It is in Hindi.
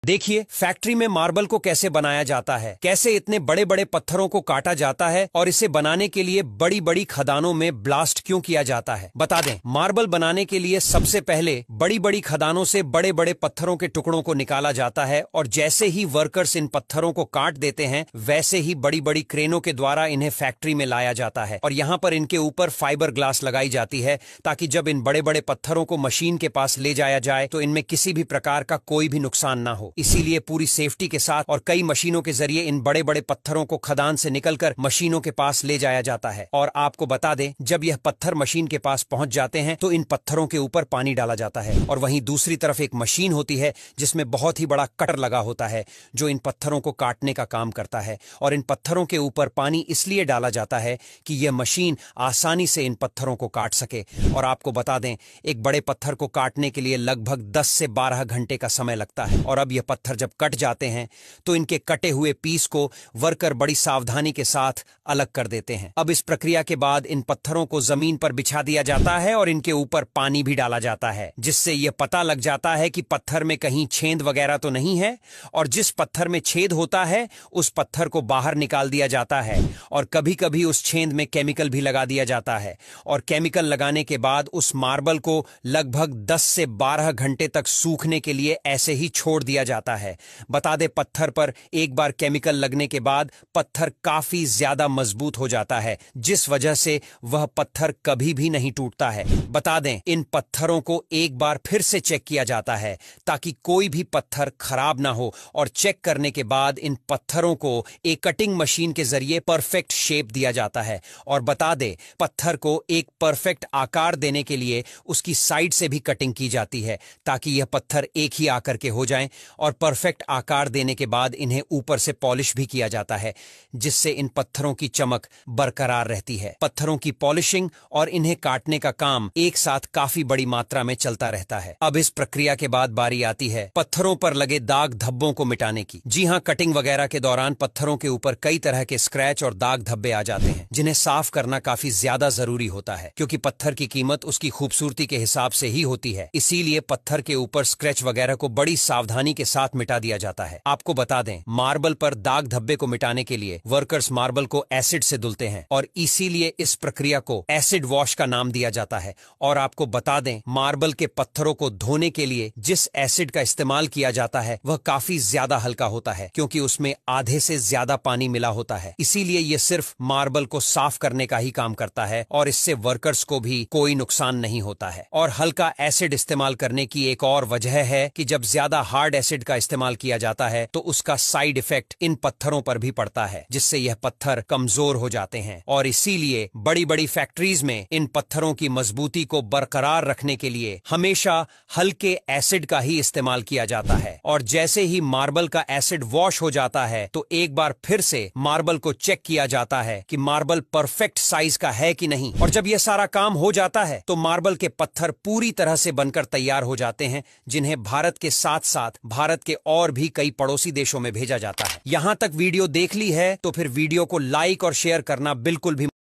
देखिए फैक्ट्री में मार्बल को कैसे बनाया जाता है, कैसे इतने बड़े बड़े पत्थरों को काटा जाता है और इसे बनाने के लिए बड़ी बड़ी खदानों में ब्लास्ट क्यों किया जाता है। बता दें, मार्बल बनाने के लिए सबसे पहले बड़ी बड़ी खदानों से बड़े बड़े पत्थरों के टुकड़ों को निकाला जाता है और जैसे ही वर्कर्स इन पत्थरों को काट देते हैं वैसे ही बड़ी बड़ी क्रेनों के द्वारा इन्हें फैक्ट्री में लाया जाता है और यहाँ पर इनके ऊपर फाइबर ग्लास लगाई जाती है ताकि जब इन बड़े बड़े पत्थरों को मशीन के पास ले जाया जाए तो इनमें किसी भी प्रकार का कोई भी नुकसान ना हो। इसीलिए पूरी सेफ्टी के साथ और कई मशीनों के जरिए इन बड़े बड़े पत्थरों को खदान से निकलकर मशीनों के पास ले जाया जाता है। और आपको बता दें, जब यह पत्थर मशीन के पास पहुंच जाते हैं तो इन पत्थरों के ऊपर पानी डाला जाता है और वहीं दूसरी तरफ एक मशीन होती है जिसमें बहुत ही बड़ा कटर लगा होता है जो इन पत्थरों को काटने का काम करता है। और इन पत्थरों के ऊपर पानी इसलिए डाला जाता है कि यह मशीन आसानी से इन पत्थरों को काट सके। और आपको बता दें, एक बड़े पत्थर को काटने के लिए लगभग 10 से 12 घंटे का समय लगता है। और अब यह पत्थर जब कट जाते हैं तो इनके कटे हुए पीस को वर्कर बड़ी सावधानी के साथ अलग कर देते हैं। अब इस प्रक्रिया के बाद इन पत्थरों को जमीन पर बिछा दिया जाता है और इनके ऊपर पानी भी डाला जाता है जिससे यह पता लग जाता है कि पत्थर में कहीं छेद वगैरह तो नहीं है। और जिस पत्थर में छेद होता है उस पत्थर को बाहर निकाल दिया जाता है और कभी कभी उस छेद में केमिकल भी लगा दिया जाता है। और केमिकल लगाने के बाद उस मार्बल को लगभग 10 से 12 घंटे तक सूखने के लिए ऐसे ही छोड़ दिया जाता है। बता दे, पत्थर पर एक बार केमिकल लगने के बाद पत्थर काफी ज्यादा मजबूत हो जाता है जिस वजह से वह पत्थर कभी भी नहीं टूटता है। बता दें, इन पत्थरों को एक बार फिर से चेक किया जाता है ताकि कोई भी पत्थर खराब ना हो और चेक करने के बाद इन पत्थरों को एक कटिंग मशीन के जरिए परफेक्ट शेप दिया जाता है। और बता दे, पत्थर को एक परफेक्ट आकार देने के लिए उसकी साइड से भी कटिंग की जाती है ताकि यह पत्थर एक ही आकर के हो जाएं। और परफेक्ट आकार देने के बाद इन्हें ऊपर से पॉलिश भी किया जाता है जिससे इन पत्थरों की चमक बरकरार रहती है। पत्थरों की पॉलिशिंग और इन्हें काटने का काम एक साथ काफी बड़ी मात्रा में चलता रहता है। अब इस प्रक्रिया के बाद बारी आती है पत्थरों पर लगे दाग धब्बों को मिटाने की। जी हां, कटिंग वगैरह के दौरान पत्थरों के ऊपर कई तरह के स्क्रैच और दाग धब्बे आ जाते हैं जिन्हें साफ करना काफी ज्यादा जरूरी होता है क्योंकि पत्थर की कीमत उसकी खूबसूरती के हिसाब से ही होती है। इसीलिए पत्थर के ऊपर स्क्रैच वगैरह को बड़ी सावधानी के साथ मिटा दिया जाता है। आपको बता दें, मार्बल पर दाग धब्बे को मिटाने के लिए वर्कर्स मार्बल को एसिड से धुलते हैं और इसीलिए इस प्रक्रिया को एसिड वॉश का नाम दिया जाता है। और आपको बता दें, मार्बल के पत्थरों को धोने के लिए जिस एसिड का इस्तेमाल किया जाता है वह काफी ज्यादा हल्का होता है क्योंकि उसमें आधे से ज्यादा पानी मिला होता है। इसीलिए यह सिर्फ मार्बल को साफ करने का ही काम करता है और इससे वर्कर्स को भी कोई नुकसान नहीं होता है। और हल्का एसिड इस्तेमाल करने की एक और वजह है कि जब ज्यादा हार्ड एसिड का इस्तेमाल किया जाता है तो उसका साइड इफेक्ट इन पत्थरों पर भी पड़ता है जिससे यह पत्थर कमजोर हो जाते हैं। और इसीलिए बड़ी बड़ी फैक्ट्रीज में इन पत्थरों की मजबूती को बरकरार रखने के लिए हमेशा हल्के एसिड का ही इस्तेमाल किया जाता है। और जैसे ही मार्बल का एसिड वॉश हो जाता है तो एक बार फिर से मार्बल को चेक किया जाता है कि मार्बल परफेक्ट साइज का है कि नहीं। और जब यह सारा काम हो जाता है तो मार्बल के पत्थर पूरी तरह से बनकर तैयार हो जाते हैं जिन्हें भारत के साथ साथ भारत के और भी कई पड़ोसी देशों में भेजा जाता है। यहां तक वीडियो देख ली है तो फिर वीडियो को लाइक और शेयर करना बिल्कुल भी